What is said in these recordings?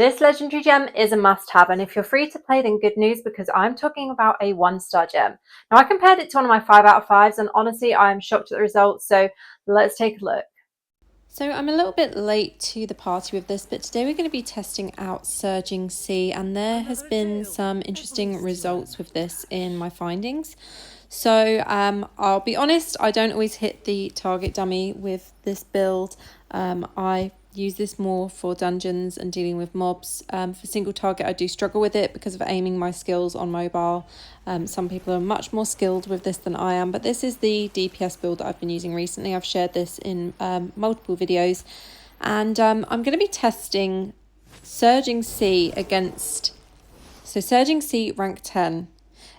This legendary gem is a must-have, and if you're free to play, then good news, because I'm talking about a 1-star gem. Now, I compared it to one of my 5 out of 5s, and honestly, I am shocked at the results, so let's take a look. So I'm a little bit late to the party with this, but today we're going to be testing out Surging Sea, and there has been some interesting results with this in my findings. So I'll be honest, I don't always hit the target dummy with this build. I use this more for dungeons and dealing with mobs. For single target, I do struggle with it because of aiming my skills on mobile. Some people are much more skilled with this than I am, but this is the DPS build that I've been using recently. I've shared this in multiple videos, and I'm going to be testing Surging Sea against, Surging Sea rank 10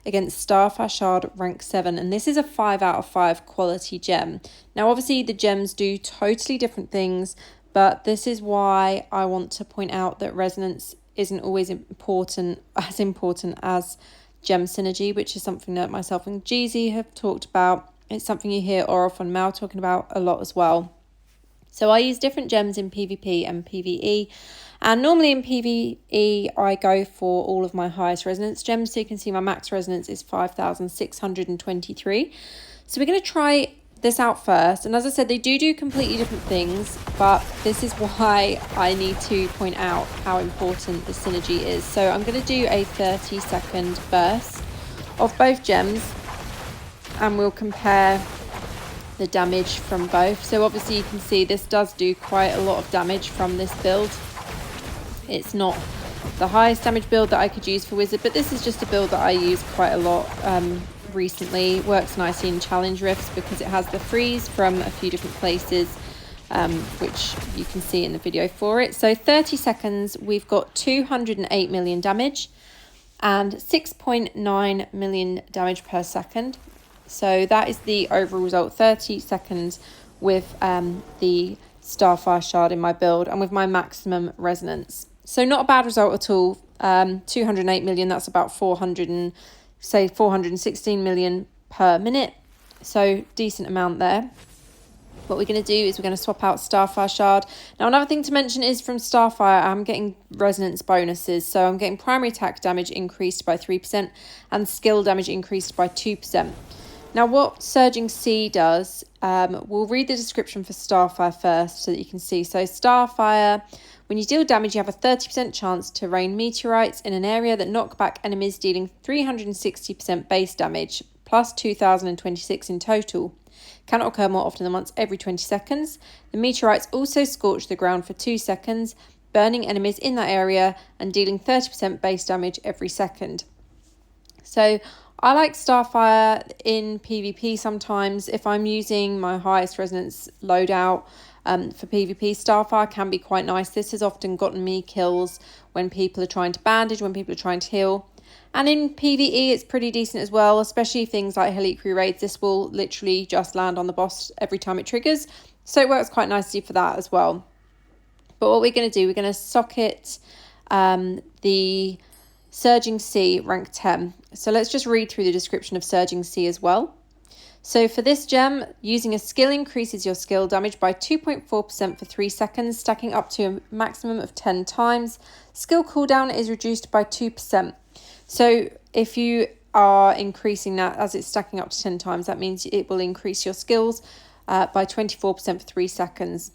against Starfire Shard rank 7, and this is a 5 out of 5 quality gem. Now obviously the gems do totally different things, but this is why I want to point out that resonance isn't always important as gem synergy, which is something that myself and Jeezy have talked about. It's something you hear Orof and Mal talking about a lot as well. So I use different gems in PvP and PvE, and normally in PvE I go for all of my highest resonance gems. So you can see my max resonance is 5,623. So we're going to try this out first, and as I said, they do completely different things, but this is why I need to point out how important the synergy is. So I'm going to do a 30-second burst of both gems, and we'll compare the damage from both. So obviously you can see this does do quite a lot of damage from this build. It's not the highest damage build that I could use for wizard, but this is just a build that I use quite a lot recently. It works nicely in challenge rifts because it has the freeze from a few different places, which you can see in the video for it. So 30 seconds, we've got 208 million damage and 6.9 million damage per second. So that is the overall result, 30 seconds with the Starfire Shard in my build and with my maximum resonance. So not a bad result at all. 208 million, that's about 416 million per minute. So decent amount there. What we're going to do is we're going to swap out Starfire Shard. Now another thing to mention is from Starfire, I'm getting resonance bonuses. So I'm getting primary attack damage increased by 3% and skill damage increased by 2%. Now what Surging Sea does, we'll read the description for Starfire first so that you can see. So Starfire, when you deal damage, you have a 30% chance to rain meteorites in an area that knock back enemies, dealing 360% base damage, plus 2,026 in total. Cannot occur more often than once every 20 seconds. The meteorites also scorch the ground for 2 seconds, burning enemies in that area and dealing 30% base damage every second. So I like Starfire in PvP sometimes. If I'm using my highest resonance loadout for PvP, Starfire can be quite nice. This has often gotten me kills when people are trying to bandage, when people are trying to heal. And in PvE, it's pretty decent as well, especially things like Heliquary raids. This will literally just land on the boss every time it triggers. So it works quite nicely for that as well. But what we're going to do, we're going to socket the Surging Sea rank 10. So let's just read through the description of Surging Sea as well. So for this gem, using a skill increases your skill damage by 2.4% for 3 seconds, stacking up to a maximum of 10 times. Skill cooldown is reduced by 2%. So if you are increasing that as it's stacking up to 10 times, that means it will increase your skills by 24% for 3 seconds.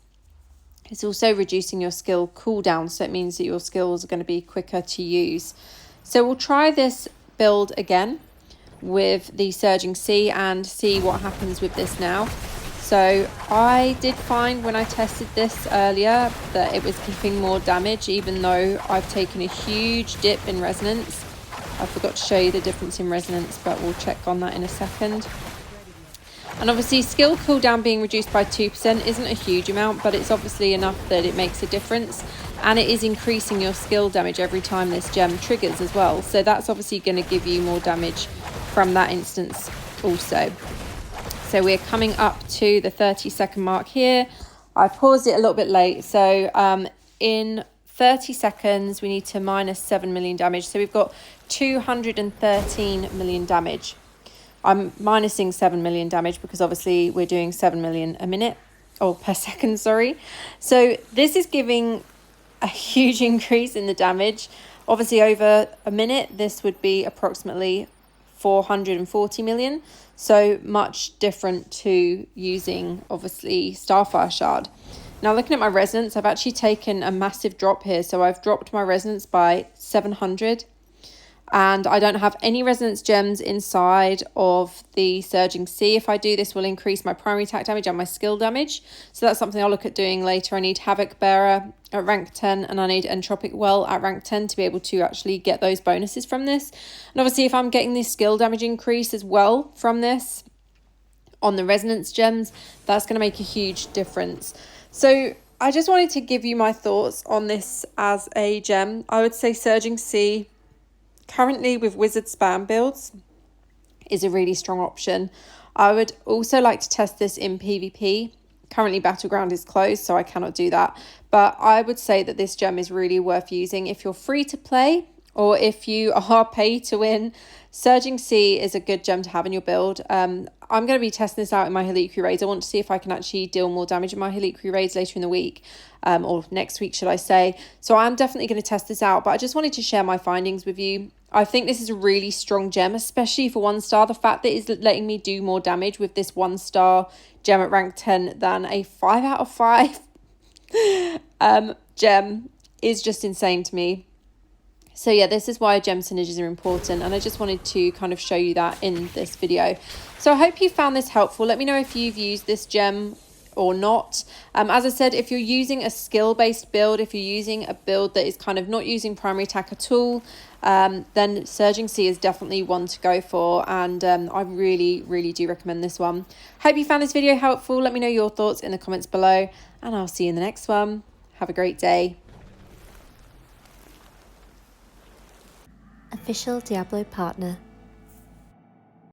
It's also reducing your skill cooldown, so it means that your skills are going to be quicker to use. So we'll try this build again with the Surging Sea and see what happens with this now. So I did find when I tested this earlier that it was keeping more damage, even though I've taken a huge dip in resonance. I forgot to show you the difference in resonance, but we'll check on that in a second. And obviously skill cooldown being reduced by 2% isn't a huge amount, but it's obviously enough that it makes a difference. And it is increasing your skill damage every time this gem triggers as well. So that's obviously going to give you more damage from that instance also. So we're coming up to the 30-second mark here. I paused it a little bit late. So in 30 seconds, we need to minus 7 million damage. So we've got 213 million damage. I'm minusing 7 million damage because obviously we're doing 7 million a minute, or per second, sorry. So this is giving a huge increase in the damage. Obviously, over a minute, this would be approximately 440 million. So much different to using, obviously, Starfire Shard. Now, looking at my resonance, I've actually taken a massive drop here. So I've dropped my resonance by 700. And I don't have any resonance gems inside of the Surging Sea. If I do, this will increase my primary attack damage and my skill damage. So that's something I'll look at doing later. I need Havoc Bearer at rank 10 and I need Entropic Well at rank 10 to be able to actually get those bonuses from this. And obviously if I'm getting this skill damage increase as well from this on the resonance gems, that's going to make a huge difference. So I just wanted to give you my thoughts on this as a gem. I would say Surging Sea, currently with wizard spam builds, is a really strong option. I would also like to test this in PvP. Currently Battleground is closed, so I cannot do that. But I would say that this gem is really worth using if you're free to play or if you are pay to win. Surging Sea is a good gem to have in your build. I'm going to be testing this out in my Helicry raids. I want to see if I can actually deal more damage in my Helicry raids later in the week, or next week, should I say. So I'm definitely going to test this out, but I just wanted to share my findings with you. I think this is a really strong gem, especially for 1 star. The fact that it's letting me do more damage with this 1 star gem at rank 10 than a 5 out of 5 gem is just insane to me. So yeah, this is why gem synergies are important, and I just wanted to kind of show you that in this video. So I hope you found this helpful. Let me know if you've used this gem or not. As I said, if you're using a skill-based build, if you're using a build that is kind of not using primary attack at all, then Surging Sea is definitely one to go for, and I really do recommend this one. Hope you found this video helpful. Let me know your thoughts in the comments below, and I'll see you in the next one. Have a great day. Official Diablo Partner.